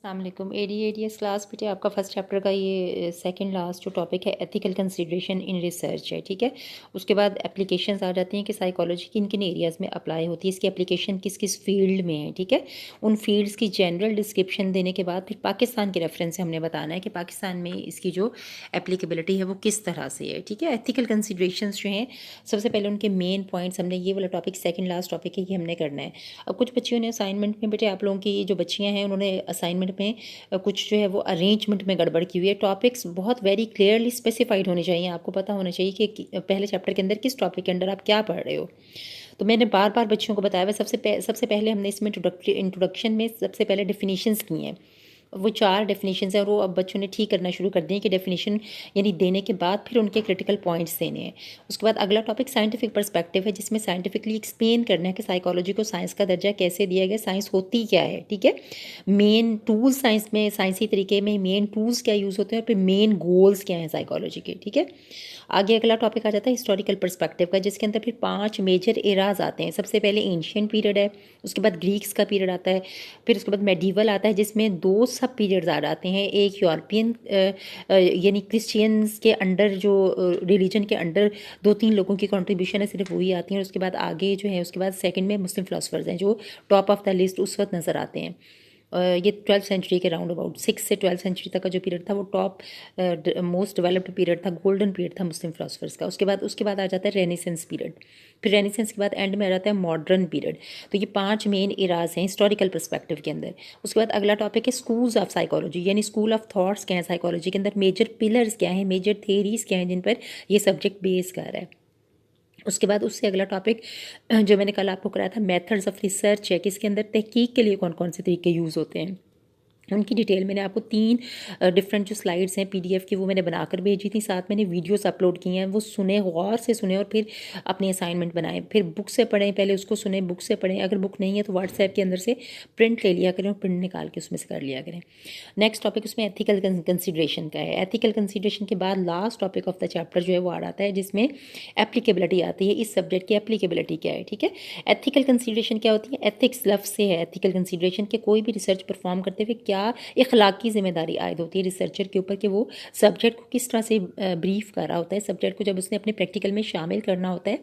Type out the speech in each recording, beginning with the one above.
अस्सलाम एडीएडीएस क्लास बेटे आपका फर्स्ट चैप्टर का ये सेकंड लास्ट जो टॉपिक है एथिकल कंसिडरेशन इन रिसर्च है। ठीक है, उसके बाद एप्लीकेशंस आ जाती हैं कि साइकोलॉजी किन किन एरियाज़ में अप्लाई होती है, इसकी एप्लीकेशन किस किस फील्ड में है। ठीक है, उन फील्ड्स की जनरल डिस्क्रिप्शन देने के बाद फिर पाकिस्तान के रेफरेंस से हमने बताना है कि पाकिस्तान में इसकी जो एप्लीकेबिलिटी है वो किस तरह से है। ठीक है, एथिकल कंसिडरेशंस जो हैं सबसे पहले उनके मेन पॉइंट्स हमने ये वाला टॉपिक सेकेंड लास्ट टॉपिक है ये हमने करना है। अब कुछ बच्चियों ने असाइनमेंट में बेटे आप लोगों की जो बच्चियाँ हैं उन्होंने असाइनमेंट में कुछ जो है वो अरेंजमेंट में गड़बड़ की हुई है। टॉपिक्स बहुत वेरी क्लियरली स्पेसिफाइड होने चाहिए, आपको पता होना चाहिए कि पहले चैप्टर के अंदर किस टॉपिक के अंदर आप क्या पढ़ रहे हो। तो मैंने बार बार बच्चों को बताया हुआ सबसे पहले हमने इसमें इंट्रोडक्शन में सबसे पहले डेफिनेशंस की हैं। वो 4 डेफिनेशंस हैं और वो अब बच्चों ने ठीक करना शुरू कर दिए कि डेफिनेशन यानी देने के बाद फिर उनके क्रिटिकल पॉइंट्स देने हैं। उसके बाद अगला टॉपिक साइंटिफिक पर्सपेक्टिव है जिसमें साइंटिफिकली एक्सप्लेन करना है कि साइकोलॉजी को साइंस का दर्जा कैसे दिया गया, साइंस होती क्या है। ठीक है, मेन टूल्स साइंस में साइंसी तरीके में मेन टूल्स क्या यूज़ होते हैं और फिर मेन गोल्स क्या हैं साइकोलॉजी के। ठीक है, आगे अगला टॉपिक आ जाता है हिस्टोरिकल पर्सपेक्टिव का जिसके अंदर फिर 5 मेजर एराज आते हैं। सबसे पहले एंशियंट पीरियड है, उसके बाद ग्रीक्स का पीरियड आता है, फिर उसके बाद मेडिवल आता है जिसमें 2 सब पीरियड्स आ जाते हैं। एक यूरोपियन यानी क्रिश्चियंस के अंडर जो रिलीजन के अंडर 2-3 लोगों की कंट्रीब्यूशन है सिर्फ वही आती हैं। और उसके बाद आगे जो है उसके बाद सेकंड में मुस्लिम फिलोसफर्स हैं जो टॉप ऑफ द लिस्ट उस वक्त नज़र आते हैं। ये 12th सेंचुरी के राउंड अबाउट 6 से 12th सेंचुरी तक का जो पीरियड था वो टॉप मोस्ट डेवलप्ड पीरियड था, गोल्डन पीरियड था मुस्लिम फिलोसफर्स का। उसके बाद आ जाता है रेनेसेंस पीरियड, फिर रेनेसेंस के बाद एंड में आ जाता है मॉडर्न पीरियड। तो ये 5 मेन इराज हैं हिस्टोरिकल पर्सपेक्टिव के अंदर। उसके बाद अगला टॉपिक है स्कूल्स ऑफ साइकोलॉजी यानी स्कूल ऑफ थॉट्स क्या है साइकोलॉजी के अंदर, मेजर पिलर्स क्या हैं, मेजर थेरीज क्या हैं जिन पर ये सब्जेक्ट बेस कर रहा है। उसके बाद उससे अगला टॉपिक जो मैंने कल आपको कराया था मेथड्स ऑफ रिसर्च है कि इसके अंदर तहकीक के लिए कौन कौन से तरीके यूज़ होते हैं। उनकी डिटेल मैंने आपको 3 डिफरेंट जो स्लाइड्स हैं पीडीएफ की वो मैंने बनाकर भेजी थी, साथ मैंने वीडियोस अपलोड किए हैं। वो सुने, गौर से सुने और फिर अपने असाइनमेंट बनाएं, फिर बुक से पढ़ें, पहले उसको सुने, बुक से पढ़ें। अगर बुक नहीं है तो व्हाट्सएप के अंदर से प्रिंट ले लिया करें और प्रिंट निकाल के उसमें से कर लिया करें। नेक्स्ट टॉपिक उसमें एथिकल कंसिडरेशन का है। एथिकल कंसिडरेशन के बाद last topic of the chapter जो है वो आ जाता है जिसमें एप्लीकेबिलिटी आती है, इस सब्जेक्ट की एप्लीकेबिलिटी क्या है। ठीक है, एथिकल कंसिडरेशन क्या होती है, एथिक्स लफ्ज़ से है एथिकल कंसिडरेशन के कोई भी रिसर्च परफॉर्म करते हुए क्या इखलाकी जिम्मेदारी आयद होती है रिसर्चर के ऊपर कि वो सब्जेक्ट को किस तरह से ब्रीफ कर रहा होता है। सब्जेक्ट को जब उसने अपने प्रैक्टिकल में शामिल करना होता है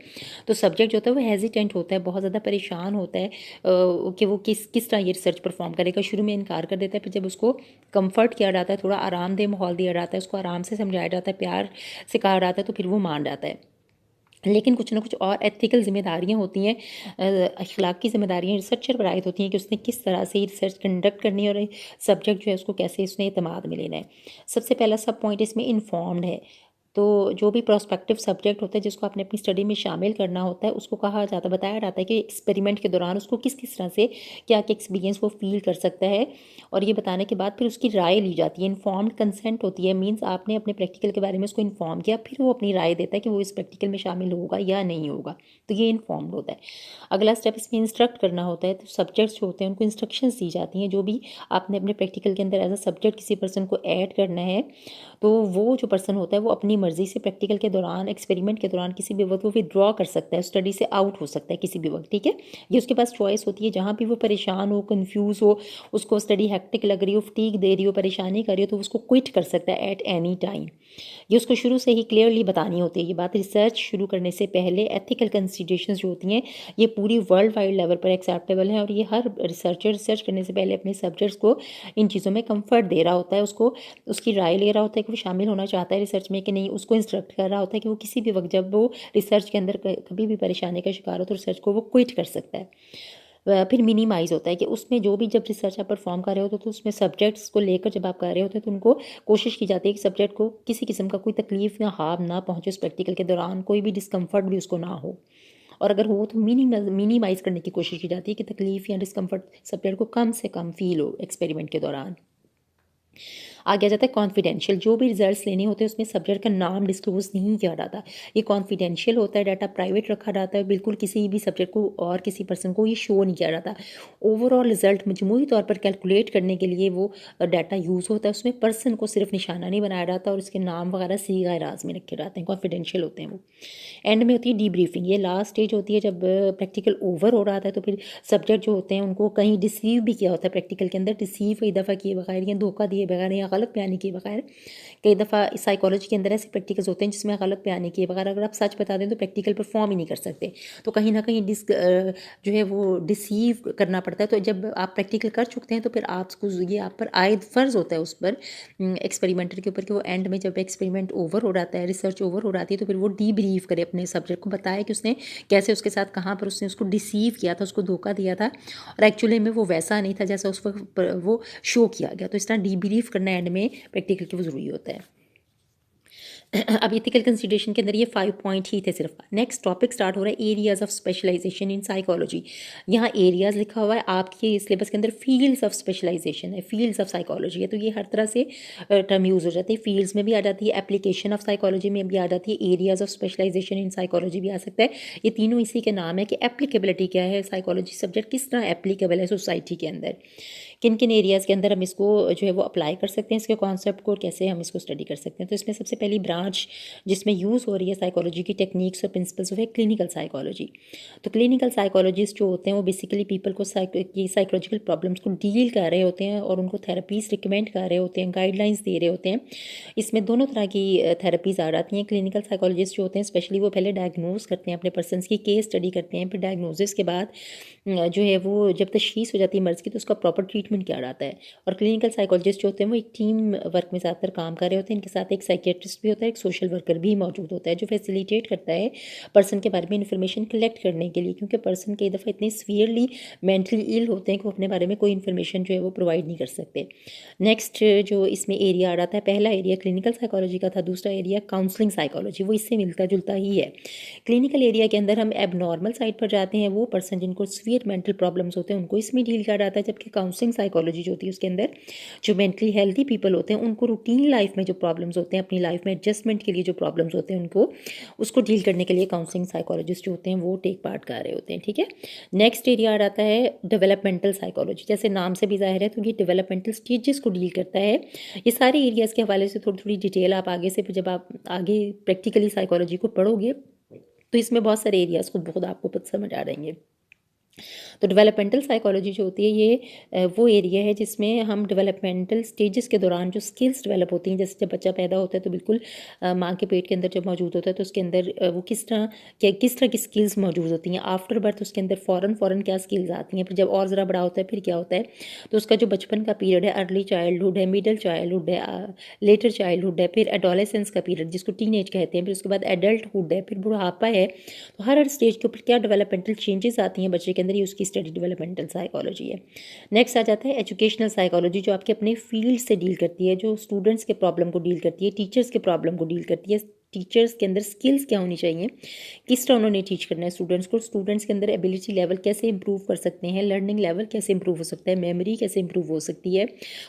तो सब्जेक्ट जो होता है वो हेजिटेंट होता है, बहुत ज़्यादा परेशान होता है कि वो किस किस तरह ये रिसर्च परफॉर्म करेगा। शुरू में इनकार कर देता है, फिर जब उसको कंफर्ट किया जाता है, थोड़ा आरामदेह माहौल दिया जाता है, उसको आराम से समझाया जाता है, प्यार से कहा जाता है तो फिर वो मान जाता है। लेकिन कुछ ना कुछ और एथिकल जिम्मेदारियां होती हैं, अखलाकी जिम्मेदारियां रिसर्चर पर आयद होती हैं कि उसने किस तरह से रिसर्च कंडक्ट करनी है और सब्जेक्ट जो है उसको कैसे उसने एतमाद में लेना है। सबसे पहला सब पॉइंट इसमें इन्फॉर्म्ड है। तो जो भी प्रोस्पेक्टिव सब्जेक्ट होता है जिसको आपने अपनी स्टडी में शामिल करना होता है उसको कहा जाता बताया जाता है कि एक्सपेरिमेंट के दौरान उसको किस किस तरह से क्या क्या एक्सपीरियंस वो फील कर सकता है। और ये बताने के बाद फिर उसकी राय ली जाती है। इन्फॉर्म्ड कंसेंट होती है, मीन्स आपने अपने प्रैक्टिकल के बारे में उसको इन्फॉर्म किया, फिर वो अपनी राय देता है कि वो इस प्रैक्टिकल में शामिल होगा या नहीं होगा। तो ये इन्फॉर्म्ड होता है। अगला स्टेप इसमें इंस्ट्रक्ट करना होता है। तो सब्जेक्ट्स जो होते हैं उनको इंस्ट्रक्शंस दी जाती हैं, जो भी आपने अपने प्रैक्टिकल के अंदर एज अ सब्जेक्ट किसी पर्सन को ऐड करना है तो वो जो पर्सन होता है वो अपनी मर्जी से प्रैक्टिकल के दौरान एक्सपेरिमेंट के दौरान किसी भी वक्त वो विड्रॉ कर सकता है, स्टडी से आउट हो सकता है किसी भी वक्त। ठीक है, ये उसके पास चॉइस होती है। जहाँ भी वो परेशान हो, कंफ्यूज हो, उसको स्टडी हेक्टिक लग रही हो, फटीग दे रही हो, परेशानी कर रही हो तो उसको क्विट कर सकता है एट एनी टाइम। ये उसको शुरू से ही क्लियरली बतानी होती है ये बात। रिसर्च शुरू करने से पहले एथिकल कंसिडरेशंस जो होती हैं ये पूरी वर्ल्ड वाइड लेवल पर एक्सेप्टेबल है और ये हर रिसर्चर रिसर्च करने से पहले अपने सब्जेक्ट्स को इन चीज़ों में कंफर्ट दे रहा होता है, उसको उसकी राय ले रहा होता है कि वो शामिल होना चाहता है रिसर्च में कि नहीं, उसको इंस्ट्रक्ट कर रहा होता है कि वो किसी भी वक्त जब वो रिसर्च के अंदर कभी भी परेशानी का शिकार हो तो रिसर्च को वो क्विट कर सकता है। फिर मिनिमाइज़ होता है कि उसमें जो भी जब रिसर्च आप परफॉर्म कर रहे होते तो उसमें सब्जेक्ट्स को लेकर जब आप कर रहे होते तो उनको कोशिश की जाती है कि सब्जेक्ट को किसी किस्म का कोई तकलीफ या हार्म ना पहुंचे, उस प्रैक्टिकल के दौरान कोई भी डिस्कम्फर्ट भी उसको ना हो, और अगर हो तो मिनिमाइज़ करने की कोशिश की जाती है कि तकलीफ या डिस्कम्फर्ट सब्जेक्ट को कम से कम फील हो एक्सपेरिमेंट के दौरान। आगे आ जाता है कॉन्फिडेंशियल। जो भी रिजल्ट्स लेने होते हैं उसमें सब्जेक्ट का नाम डिस्क्लोज नहीं किया जाता, ये कॉन्फिडेंशियल होता है, डाटा प्राइवेट रखा जाता है, बिल्कुल किसी भी सब्जेक्ट को और किसी पर्सन को ये शो नहीं किया जाता। ओवरऑल रिजल्ट मजमूई तौर पर कैलकुलेट करने के लिए वो डाटा यूज़ होता है, उसमें पर्सन को सिर्फ निशाना नहीं बनाया जाता और उसके नाम वगैरह सीगा राज में रखे जाते हैं, कॉन्फिडेंशियल होते हैं वो। एंड में होती है डीब्रीफिंग, ये लास्ट स्टेज होती है जब प्रैक्टिकल ओवर हो रहा था तो फिर सब्जेक्ट जो होते हैं उनको कहीं डिसीव भी किया होता है प्रैक्टिकल के अंदर, डिसीव कई दफ़ा किए बगैर या धोखा दिए बगैर या गलत बयानी किए बगैर। कई दफ़ा साइकोलॉजी के अंदर ऐसे प्रैक्टिकल्स होते हैं जिसमें गलत बयानी किए बगैर अगर आप सच बता दें तो प्रैक्टिकल परफॉर्म ही नहीं कर सकते, तो कहीं ना कहीं जो है वो डिसीव करना पड़ता है। तो जब आप प्रैक्टिकल कर चुकते हैं तो फिर आपको ये आप पर आयद फ़र्ज़ होता है उस पर एक्सपेरिमेंटर के ऊपर कि वो एंड में जब एक्सपेरिमेंट ओवर हो जाता है, रिसर्च ओवर हो जाती है, तो फिर वो डीब्रीफ करे अपने सब्जेक्ट को, बताए कि उसने कैसे उसके साथ कहाँ पर उसने उसको डिसीव किया था, उसको धोखा दिया था और एक्चुअली में वो वैसा नहीं था जैसा उस वक्त वो शो किया गया। तो इस तरह डीब्रीफ करना एंड में प्रैक्टिकल के वो ज़रूरी होता है। अब एथिकल कंसिडरेशन के अंदर ये 5 पॉइंट ही थे सिर्फ। नेक्स्ट टॉपिक स्टार्ट हो रहा है areas of specialisation in psychology. यहाँ एरियाज लिखा हुआ है, आपके सिलेबस के अंदर फील्ड्स ऑफ स्पेशलाइजेशन है, फील्ड्स ऑफ साइकोलॉजी है, तो ये हर तरह से टर्म यूज़ हो जाती है। फील्ड्स में भी आ जाती है, एप्लीकेशन ऑफ साइकोलॉजी में भी आ जाती है, areas of specialisation in psychology भी आ सकता है। ये तीनों इसी के नाम है कि एप्लीकेबिलिटी क्या है, साइकोलॉजी सब्जेक्ट किस तरह एप्लीकेबल है सोसाइटी के अंदर, किन किन एरियाज़ के अंदर हम इसको जो है वो अप्लाई कर सकते हैं, इसके कॉन्सेप्ट को, और कैसे हम इसको स्टडी कर सकते हैं। तो इसमें सबसे पहली ब्रांच जिसमें यूज़ हो रही है साइकोलॉजी की टेक्निक्स और प्रिंसिपल्स वो है क्लिनिकल साइकोलॉजी। तो क्लिनिकल साइकोलॉजिस्ट जो होते हैं वो बेसिकली पीपल को साइकोलॉजिकल प्रॉब्लम्स को डील कर रहे होते हैं और उनको थेरेपीज रिकमेंड कर रहे होते हैं, गाइडलाइंस दे रहे होते हैं। इसमें दोनों तरह की थेरेपीज़ आ जाती हैं। क्लिनिकल साइकोलॉजिस्ट जो होते हैं स्पेशली वो पहले डायग्नोज करते हैं, अपने पर्सनस की केस स्टडी करते हैं, फिर डायग्नोसिस के बाद जो है वो जब तशखीस हो जाती है मर्ज़ की तो उसका प्रॉपर ट्रीटमेंट किया जाता है। और क्लिनिकल साइकोलॉजिस्ट जो होते हैं वो एक टीम वर्क में ज़्यादातर काम कर रहे होते हैं। इनके साथ एक साइकियाट्रिस्ट भी होता है, एक सोशल वर्कर भी मौजूद होता है जो फैसिलिटेट करता है पर्सन के बारे में इन्फॉर्मेशन कलेक्ट करने के लिए, क्योंकि पर्सन कई दफ़ा इतने सीवियरली मेंटली इल होते हैं कि वो अपने बारे में कोई इन्फॉर्मेशन जो है वो प्रोवाइड नहीं कर सकते। नेक्स्ट जो इसमें एरिया आ रहा है, पहला एरिया क्लिनिकल साइकोलॉजी का था, दूसरा एरिया काउंसलिंग साइकोलॉजी, वो इससे मिलता जुलता ही है। क्लिनिकल एरिया के अंदर हम एबनॉर्मल साइड पर जाते हैं, वो पर्सन जिनको सीवियर मेंटल प्रॉब्लम्स होते हैं उनको इसमें डील किया जाता है, जबकि काउंसलिंग साइकोलॉजी जो होती है उसके अंदर जो मेंटली हेल्दी पीपल होते हैं उनको रूटीन लाइफ में जो प्रॉब्लम्स होते हैं, अपनी लाइफ में एडजस्टमेंट के लिए जो प्रॉब्लम्स होते हैं उनको उसको डील करने के लिए काउंसलिंग साइकोलॉजिस्ट जो होते हैं वो टेक पार्ट कर रहे होते हैं। ठीक है, नेक्स्ट एरिया आ जाता है डेवलपमेंटल साइकोलॉजी। जैसे नाम से भी जाहिर है तो ये डेवलपमेंटल स्टेजेस को डील करता है। ये सारे एरियाज़ के हवाले से थोड़ी थोड़ी डिटेल आप आगे से जब आप आगे प्रैक्टिकली साइकोलॉजी को पढ़ोगे तो इसमें बहुत सारे एरियाज़ खुद आपको समझ आ जाएंगे। तो डेवलपमेंटल साइकोलॉजी जो होती है ये वो एरिया है जिसमें हम डेवलपमेंटल स्टेजेस के दौरान जो स्किल्स डेवलप होती हैं, जैसे जब बच्चा पैदा होता है तो बिल्कुल माँ के पेट के अंदर जब मौजूद होता है तो उसके अंदर वो किस तरह की स्किल्स मौजूद होती हैं। आफ्टर बर्थ उसके अंदर फ़ौरन क्या स्किल्स आती हैं, फिर जब और ज़रा बड़ा होता है फिर क्या होता है, तो उसका जो बचपन का पीरियड है, अर्ली चाइल्डहुड है, मिडल चाइल्डहुड है, लेटर चाइल्डहुड है, फिर एडोलेसेंस का पीरियड जिसको टीनेज कहते हैं, फिर उसके बाद एडल्टहुड है, फिर बुढ़ापा है। तो हर स्टेज के ऊपर क्या डेवलपमेंटल चेंजेस आती हैं बच्चे के अंदर, ये उसकी स्टडी डेवलपमेंटल साइकोलॉजी है। नेक्स्ट आ जाता है एजुकेशनल साइकोलॉजी जो आपके अपने फील्ड से डील करती है, जो स्टूडेंट्स के प्रॉब्लम को डील करती है, टीचर्स के प्रॉब्लम को डील करती है। टीचर्स के अंदर स्किल्स क्या होनी चाहिए, किस तरह उन्होंने टीच करना है स्टूडेंट्स को, स्टूडेंट्स के अंदर एबिलिटी लेवल कैसे इंप्रूव कर सकते हैं, लर्निंग लेवल कैसे इंप्रूव हो सकता है, मेमोरी कैसे इंप्रूव हो सकती है,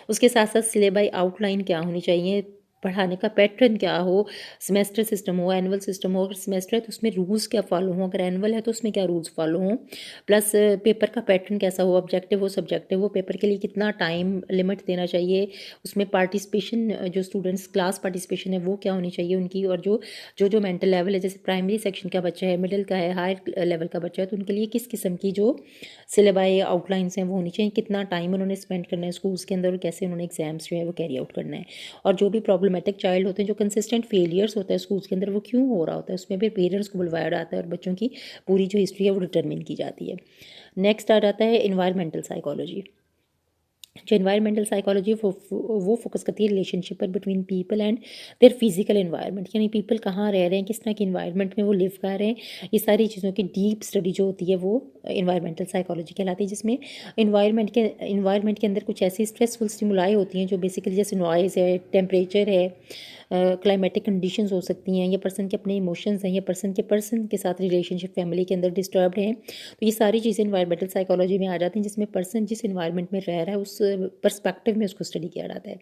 उसके साथ साथ सिलेबाई आउटलाइन क्या होनी चाहिए, पढ़ाने का पैटर्न क्या हो, सेमेस्टर सिस्टम हो, एनुअल सिस्टम हो, अगर सेमेस्टर है तो उसमें रूल्स क्या फॉलो हों, अगर एनुअल है तो उसमें क्या रूल्स फॉलो हों, प्लस पेपर का पैटर्न कैसा हो, ऑब्जेक्टिव हो सब्जेक्टिव हो, पेपर के लिए कितना टाइम लिमिट देना चाहिए, उसमें पार्टिसिपेशन जो स्टूडेंट्स क्लास पार्टिसिपेशन है वो क्या होनी चाहिए उनकी, और जो मेंटल लेवल है, जैसे प्राइमरी सेक्शन का बच्चा है, मिडिल का है, हायर लेवल का बच्चा है, तो उनके लिए किस किस्म की जो सिलेबाई आउटलाइंस हैं वो होनी चाहिए, कितना टाइम उन्होंने स्पेंड करना है स्कूल्स के अंदर और कैसे उन्होंने एग्जाम्स जो है वो कैरी आउट करना है। और जो भी प्रॉब्लमेटिक चाइल्ड होते हैं, जो कंसिस्टेंट फेलियर्स होता है स्कूल्स के अंदर, वो क्यों हो रहा होता है, उसमें भी पेरेंट्स को बुलवाया जाता है और बच्चों की पूरी जो हिस्ट्री है वो डिटरमिन की जाती है। नेक्स्ट आ जाता है इन्वायरमेंटल साइकोलॉजी। जो इन्वायरमेंटल साइकोलॉजी वो फोकस करती है रिलेशनशिप पर between people and their physical environment, यानी पीपल कहाँ रह रहे हैं, किस तरह के इन्वायरमेंट में वो लिव कर रहे हैं, ये सारी चीज़ों की डीप स्टडी जो होती है वो इन्वायरमेंटल साइकोलॉजी कहलाती है, जिसमें इन्वायरमेंट के अंदर कुछ ऐसी स्ट्रेसफुल स्टिमुलाई होती हैं जो बेसिकली जैसे नॉइज़ है, टेम्परेचर है, क्लाइमेटिक कंडीशंस हो सकती हैं, या पर्सन के अपने इमोशंस हैं, या पर्सन के साथ रिलेशनशिप फैमिली के अंदर डिस्टर्ब्ड हैं, तो ये सारी चीज़ें इन्वायरमेंटल साइकोलॉजी में आ जाती हैं, जिसमें पर्सन जिस इन्वायरमेंट में रह रहा है उस पर्सपेक्टिव में उसको स्टडी किया जाता है।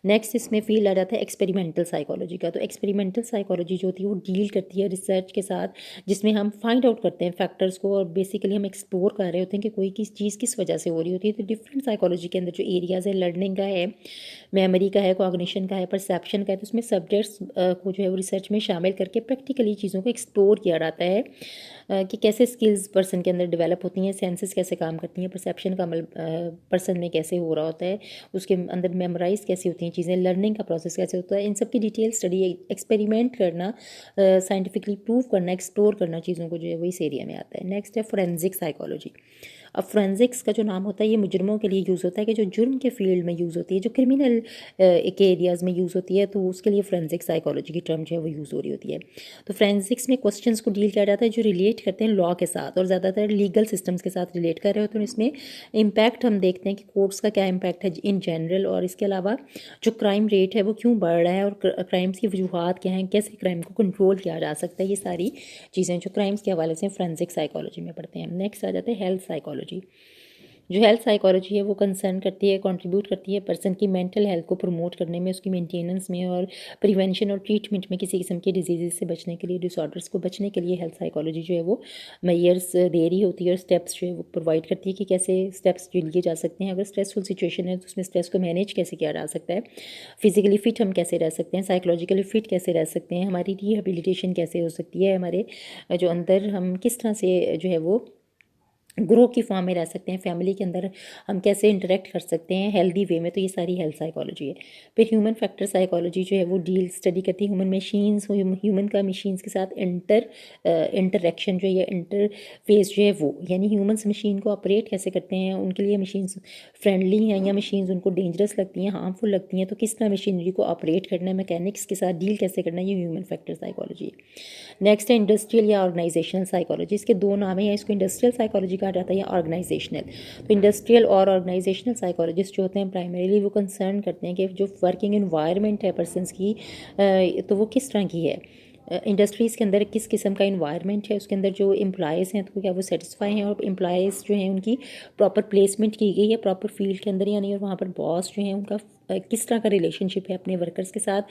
नेक्स्ट इसमें फील्ड आ जाता है एक्सपेरिमेंटल साइकोलॉजी का। तो एक्सपेरिमेंटल साइकोलॉजी जो होती है वो डील करती है रिसर्च के साथ, जिसमें हम फाइंड आउट करते हैं फैक्टर्स को, और बेसिकली हम एक्सप्लोर कर रहे होते हैं कि कोई किस चीज़ किस वजह से हो रही होती है। तो डिफरेंट साइकोलॉजी के अंदर जो एरियाज़ है, लर्निंग का है, मेमोरी का है, कॉग्निशन का है, परसेप्शन का है, तो उसमें सब्जेक्ट्स को जो है वो रिसर्च में शामिल करके प्रैक्टिकली चीज़ों को एक्सप्लोर किया जाता है कि कैसे स्किल्स पर्सन के अंदर डेवलप होती हैं, सेंसेस कैसे काम करती हैं, परसेप्शन का अमल पर्सन में कैसे हो रहा होता है, उसके अंदर मेमोराइज कैसी होती हैं चीज़ें, लर्निंग का प्रोसेस कैसे होता है, इन सब की डिटेल स्टडी, एक्सपेरिमेंट करना, साइंटिफिकली प्रूव करना, एक्सप्लोर करना चीज़ों को जो है वो इस एरिया में आता है। नेक्स्ट है फोरेंसिक साइकोलॉजी। अब फोरेंसिक्स का जो नाम होता है ये मुजरमों के लिए यूज़ होता है, कि जो जुर्म के फील्ड में यूज़ होती है, जो क्रिमिनल के एरियाज़ में यूज़ होती है, तो उसके लिए फोरेंसिक साइकोलॉजी की टर्म जो है वो यूज़ हो रही होती है। तो फोरेंसिक्स में क्वेश्चंस को डील किया जाता है जो रिलेट करते हैं लॉ के साथ, और ज़्यादातर लीगल सिस्टम्स के साथ रिलेट कर रहे होते हैं। इसमें इम्पैक्ट हम देखते हैं कि कोर्ट्स का क्या इम्पैक्ट है इन जनरल, और इसके अलावा जो क्राइम रेट है वो क्यों बढ़ रहा है, और क्राइम्स की वजूहत क्या हैं, कैसे क्राइम को कंट्रोल किया जा सकता है, ये सारी चीज़ें जो क्राइम्स के हवाले से फोरेंसिक साइकोलॉजी में पढ़ते हैं। नेक्स्ट आ जाता है हेल्थ साइकोलॉजी। जो हेल्थ साइकोलॉजी है वो कंसर्न करती है, कंट्रीब्यूट करती है पर्सन की मेंटल हेल्थ को प्रमोट करने में, उसकी मेंटेनेंस में, और प्रिवेंशन और ट्रीटमेंट में किसी किस्म के डिजीज़ से बचने के लिए, डिसऑर्डर्स को बचने के लिए हेल्थ साइकोलॉजी जो है वो मेयर्स दे रही होती है, और स्टेप्स जो है वो प्रोवाइड करती है कि कैसे स्टेप्स जो लिए जा सकते हैं। अगर स्ट्रेसफुल सिचुएशन है तो उसमें स्ट्रेस को मैनेज कैसे किया जा सकता है, फिजिकली फिट हम कैसे रह सकते हैं, साइकोलॉजिकली फिट कैसे रह सकते हैं, हमारी रिहेबिलिटेशन कैसे हो सकती है, हमारे जो अंदर हम किस तरह से जो है वो ग्रो की फॉर्म में रह सकते हैं, फैमिली के अंदर हम कैसे इंटरेक्ट कर सकते हैं हेल्दी वे में। तो ये सारी हेल्थ साइकोलॉजी है। फिर ह्यूमन फैक्टर साइकोलॉजी जो है वो डील स्टडी करती है ह्यूमन मशीन्स, ह्यूमन का मशीन्स के साथ इंटरेक्शन जो है, इंटरफेस जो है वो, यानी ह्यूमन्स मशीन को ऑपरेट कैसे करते हैं, उनके लिए मशीन्स फ्रेंडली हैं या मशीन्स उनको डेंजरस लगती हैं, हार्मफुल लगती हैं, तो किस तरह मशीनरी को ऑपरेट करना है, मैकेनिक्स के साथ डील कैसे करना है, ये ह्यूमन फैक्टर साइकोलॉजी है। नेक्स्ट है इंडस्ट्रियल या ऑर्गेनाइजेशनल साइकोलॉजी। इसके दो नाम हैं, इसको इंडस्ट्रियल साइकोलॉजी कहा जाता है या ऑर्गेनाइजेशनल। तो इंडस्ट्रियल और ऑर्गेनाइजेशनल साइकोलॉजिस्ट जो होते हैं प्राइमरीली वो कंसर्न करते हैं कि जो वर्किंग इन्वायरमेंट है पर्सनस की, तो वो किस तरह की है, इंडस्ट्रीज़ के अंदर किस किस्म का इन्वायरमेंट है, उसके अंदर जो एम्प्लॉयज़ हैं तो क्या वो सेटिस्फाई हैं, और एम्प्लॉयज़ जो हैं उनकी प्रॉपर प्लेसमेंट की गई है प्रॉपर फील्ड के अंदर या नहीं, और वहाँ पर बॉस जो हैं उनका किस तरह का रिलेशनशिप है अपने वर्कर्स के साथ,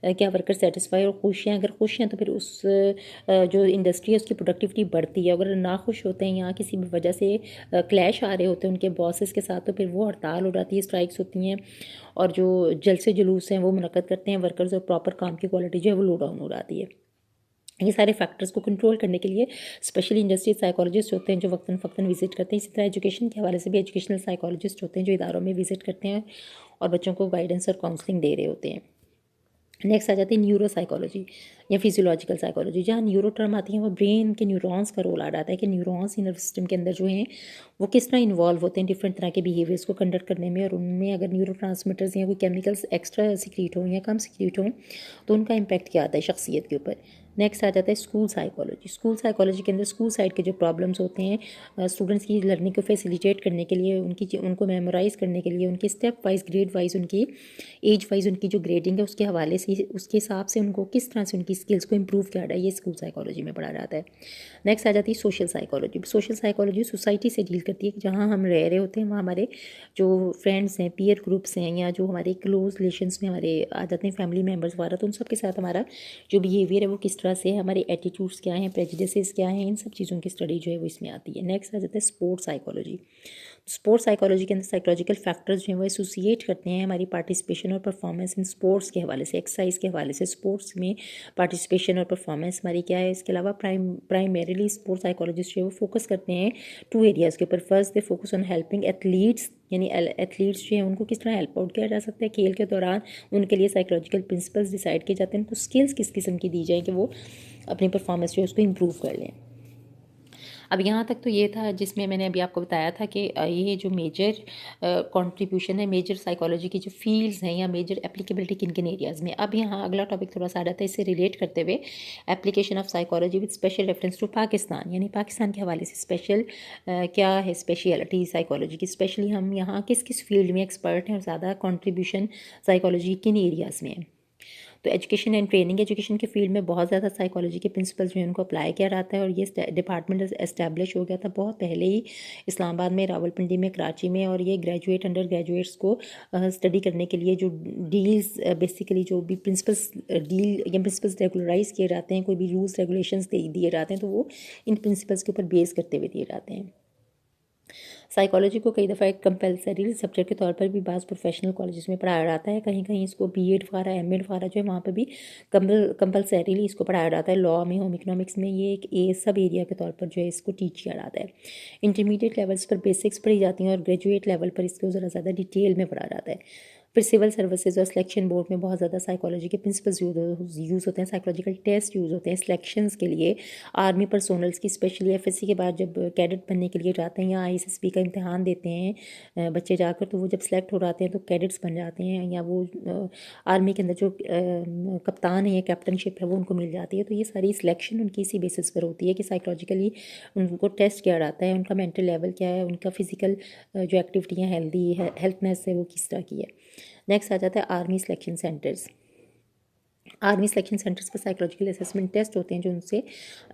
क्या वर्कर सेटिस्फाई और खुश हैं। अगर खुश हैं तो फिर उस जो इंडस्ट्री है उसकी प्रोडक्टिविटी बढ़ती है। अगर ना खुश होते हैं या किसी भी वजह से क्लैश आ रहे होते हैं उनके बॉसेस के साथ, तो फिर वो हड़ताल हो जाती है, स्ट्राइक्स होती हैं, और जो जलसे जुलूस हैं वो मुनक्कद करते हैं वर्कर्स, और प्रॉपर काम की क्वालिटी जो है वो लो डाउन हो जाती है। ये सारे फैक्टर्स को कंट्रोल करने के लिए स्पेशली इंडस्ट्री साइकोलॉजिस्ट होते हैं जो वक्तन फ़क्तन विजिट करते हैं। इसी तरह एजुकेशन के हवाले से भी एजुकेशनल साइकोलॉजिस्ट होते हैं जो इदारों में विजिट करते हैं और बच्चों को गाइडेंस और काउंसलिंग दे रहे होते हैं। नेक्स्ट आ जाती है न्यूरो साइकोलॉजी या फिजियोलॉजिकल साइकोलॉजी। जहाँ न्यूरो टर्म आती है वो ब्रेन के न्यूरॉन्स का रोल आ जाता है कि न्यूरॉन्स नर्वस सिस्टम के अंदर जो हैं वो किस तरह इन्वॉल्व होते हैं डिफरेंट तरह के बिहेवियर्स को कंडक्ट करने में, और उनमें अगर न्यूरो ट्रांसमीटर्स या कोई केमिकल्स एक्स्ट्रा सिक्रीट हों या कम सिक्रीट हों तो उनका इम्पैक्ट क्या आता है शख्सियत के ऊपर। नेक्स्ट आ जाता है स्कूल साइकोलॉजी। स्कूल साइकोलॉजी के अंदर स्कूल साइड के जो प्रॉब्लम्स होते हैं स्टूडेंट्स की लर्निंग को फैसिलिटेट करने के लिए, उनको मेमोराइज़ करने के लिए, उनकी स्टेप वाइज ग्रेड वाइज उनकी एज वाइज उनकी जो ग्रेडिंग है उसके हवाले से, उसके हिसाब से उनको किस तरह से उनकी स्किल्स को इम्प्रूव किया जाए, ये स्कूल साइकोलॉजी में पढ़ा जाता है। नेक्स्ट आ जाती है social psychology. Social psychology society से डील करती है कि जहाँ हम रह रहे होते हैं वहाँ हमारे जो फ्रेंड्स हैं, पीयर ग्रुप्स हैं, या जो हमारे क्लोज रिलेशंस में हमारे आ जाते हैं फैमिली मेम्बर्स वगैरह, तो उन सब के साथ हमारा जो बिहेवियर है वो किस तरह से है, हमारे एटीट्यूड्स क्या हैं, प्रेजुडिसेस क्या हैं, इन सब चीज़ों की स्टडी जो है वो इसमें आती है। नेक्स्ट आ जाता है स्पोर्ट्स साइकोलॉजी। स्पोर्ट्स साइकोलॉजी के अंदर साइकोलॉजिकल फैक्टर्स जो हैं वो एसोसिएट करते हैं हमारी पार्टिसिपेशन और परफॉर्मेंस इन स्पोर्ट्स के हवाले से, एक्सरसाइज के हवाले से स्पोर्ट्स में पार्टिसिपेशन और परफॉर्मेंस हमारी क्या है। इसके अलावा प्राइमरीली स्पोर्ट्स साइकोलॉजिस्ट जो है वो फोकस करते हैं टू एरियाज़ के ऊपर। First they focus on helping athletes, यानी एथलीट्स जो हैं उनको किस तरह हेल्प आउट किया जा सकता है खेल के दौरान, उनके लिए साइकोलॉजिकल प्रिंसिपल्स डिसाइड किए जाते हैं, उनको स्किल्स किस किस्म की दी जाए कि वो अपनी परफॉर्मेंस जो है उसको इम्प्रूव कर लें। अब यहाँ तक तो ये था जिसमें मैंने अभी आपको बताया था कि ये जो मेजर कंट्रीब्यूशन है, मेजर साइकोलॉजी की जो फील्ड्स हैं या मेजर एप्लीकेबिलिटी किन किन एरियाज़ में। अब यहाँ अगला टॉपिक थोड़ा सा आ जाता है इससे रिलेट करते हुए, application of psychology with special reference to Pakistan, यानी पाकिस्तान के हवाले से स्पेशल क्या है स्पेशलिटी साइकोलॉजी की, स्पेशली हम यहाँ किस किस फील्ड में एक्सपर्ट हैं और ज़्यादा कॉन्ट्रीब्यूशन साइकोलॉजी किन एरियाज़ में है। तो एजुकेशन एंड ट्रेनिंग, एजुकेशन के फील्ड में बहुत ज़्यादा साइकोलॉजी के प्रिंसिपल्स जो है उनको अप्लाई किया जाता है, और ये डिपार्टमेंट एस्टैब्लिश हो गया था बहुत पहले ही इस्लामाबाद में, रावलपिंडी में, कराची में। और ये ग्रेजुएट, अंडर ग्रेजुएट्स को स्टडी करने के लिए जो डील्स बेसिकली जो भी प्रिंसिपल्स डील या प्रिंसिपल्स रेगुलराइज किए जाते हैं, कोई भी रूल्स रेगुलेशंस दिए जाते हैं, तो वो इन प्रिंसिपल्स के ऊपर बेस करते हुए दिए जाते हैं। साइकोलॉजी को कई दफ़ा एक कंपलसरी सब्जेक्ट के तौर पर भी बाज़ प्रोफेशनल कॉलेजेस में पढ़ाया जाता है, कहीं कहीं इसको बीएड वगैरह, एमएड वगैरह जो है वहाँ पर भी कंपलसरीली इसको पढ़ाया जाता है। लॉ में, होम इकोनॉमिक्स में ये एक सब एरिया के तौर पर जो है इसको टीच किया जाता है। इंटरमीडिएट लेवल्स पर बेसिक्स पढ़ी जाती हैं और ग्रेजुएट लेवल पर इसको ज़रा ज़्यादा डिटेल में पढ़ा जाता है। फिर सिविल सर्विसेज और सिलेक्शन बोर्ड में बहुत ज़्यादा साइकोलॉजी के प्रिंसिपल्स यूज़ होते हैं, साइकोलॉजिकल टेस्ट यूज़ होते हैं सिलेक्शंस के लिए। आर्मी पर्सोनल्स की स्पेशली एफएससी के बाद जब कैडेट बनने के लिए जाते हैं या आईएसएसबी का इम्तिहान देते हैं बच्चे जाकर, तो वो जब सेलेक्ट हो जाते हैं तो कैडेट्स बन जाते हैं, या वो आर्मी के अंदर जो कप्तान है या कैप्टनशिप है वो उनको मिल जाती है। तो ये सारी सिलेक्शन उनकी इसी बेसिस पर होती है कि साइकोलॉजिकली उनको टेस्ट किया जाता है, उनका मेंटल लेवल क्या है, उनका फिजिकल जो एक्टिविटियाँ हेल्थनेस है वो किस तरह की है। नेक्स्ट आ जाता है army selection centres. Army selection centres पर साइकोलॉजिकल असेसमेंट टेस्ट होते हैं जो उनसे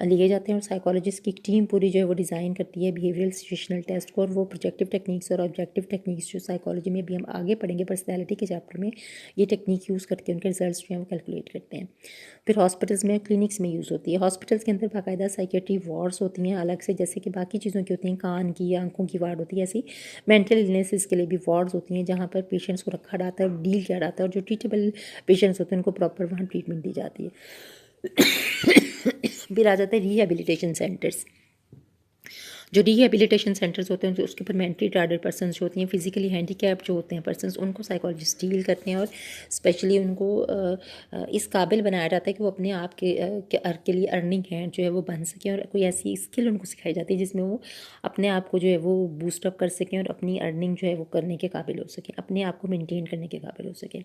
लिए जाते हैं, और साइकोलॉजिस्ट की एक टीम पूरी जो है वो डिज़ाइन करती है बिहेवियरल सिचुएशनल टेस्ट को, और वो प्रोजेक्टिव टेक्निक्स और ऑब्जेक्टिव टेक्निक्स जो साइकोलॉजी में भी हम आगे पढ़ेंगे पर्सनैलिटी के चैप्टर में, ये टेक्निक यूज़ करके उनके रिजल्ट जो हैं वो कैलकुलेट करते हैं। फिर हॉस्पिटल्स में, क्लिनिक्स में यूज़ होती है। हॉस्पिटल्स के अंदर बाकायदा साइकेट्री वार्ड्स होती हैं अलग से, जैसे कि बाकी चीज़ों की होती हैं, कान की या आंखों की वार्ड होती है, ऐसी मेंटल इलनेसेस के लिए भी वार्ड्स होती हैं जहाँ पर पेशेंट्स को रखा जाता है और डील किया जाता है, और जो ट्रीटेबल पेशेंट्स होते हैं उनको प्रॉपर वहाँ ट्रीटमेंट दी जाती है। फिर आ जाते हैं रिहेबिलिटेशन सेंटर्स। जो रिहेबिलिटेशन सेंटर्स होते हैं उसके ऊपर मेंटली रिटार्डेड पर्सनस जो होती हैं, फिजिकली हैंडीकैप जो होते हैं पर्सनस, उनको साइकोलॉजिस्ट डील करते हैं, और स्पेशली उनको इस काबिल बनाया जाता है कि वो अपने आप के लिए अर्निंग हैंड जो है वो बन सकें, और कोई ऐसी स्किल उनको सिखाई जाती है जिसमें वो अपने आप को जो है वो बूस्टअप कर सकें और अपनी अर्निंग जो है वो करने के काबिल हो सकें, अपने आप को मेनटेन करने के काबिल हो सकें।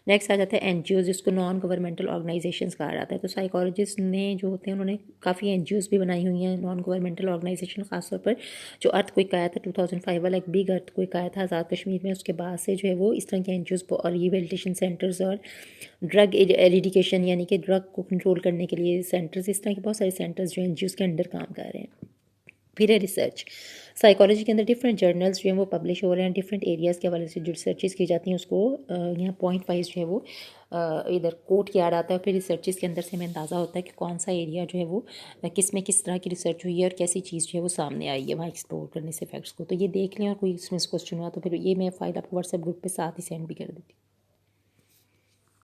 नेक्स्ट आ जाता है एनजीओ, जिसको नॉन गवर्नमेंटल ऑर्गेनाइजेशंस कहा जाता है। तो साइकोलॉजिस्ट ने जो होते हैं उन्होंने काफ़ी एनजीओज़ भी बनाई हुई हैं, नॉन गवर्नमेंटल ऑर्गेनाइजेशन, खासतौर पर जो अर्थक्वेक आया था 2005 वाला, एक बिग अर्थक्वेक आया था आज़ाद कश्मीर में, उसके बाद से जो है वो इस तरह के एनजीओज़ और रिहेबिलिटेशन सेंटर्स और ड्रग एरिडिकेशन यानी कि ड्रग को कंट्रोल करने के लिए सेंटर्स, इस तरह के बहुत सारे सेंटर्स जो एनजीओज़ के अंडर काम कर रहे हैं। फिर है रिसर्च। साइकोलॉजी के अंदर डिफरेंट जर्नल्स जो हैं वो पब्लिश हो रहे हैं, डिफरेंट एरियाज़ के हवाले से जो रिसर्चेस की जाती हैं उसको यहाँ पॉइंट वाइज जो है वो इधर कोट किया जाता है। फिर रिसर्चेस के अंदर से हमें अंदाज़ा होता है कि कौन सा एरिया जो है वो किस में किस तरह की रिसर्च हुई है और कैसी चीज़ जो है वो सामने आई है वहाँ एक्सप्लोर करने से फैक्ट्स को। तो ये देख लें, और कोई इसमें क्वेश्चन हुआ तो फिर ये मैं फाइल आपको व्हाट्सएप ग्रुप पे साथ ही सेंड भी कर देती हूँ।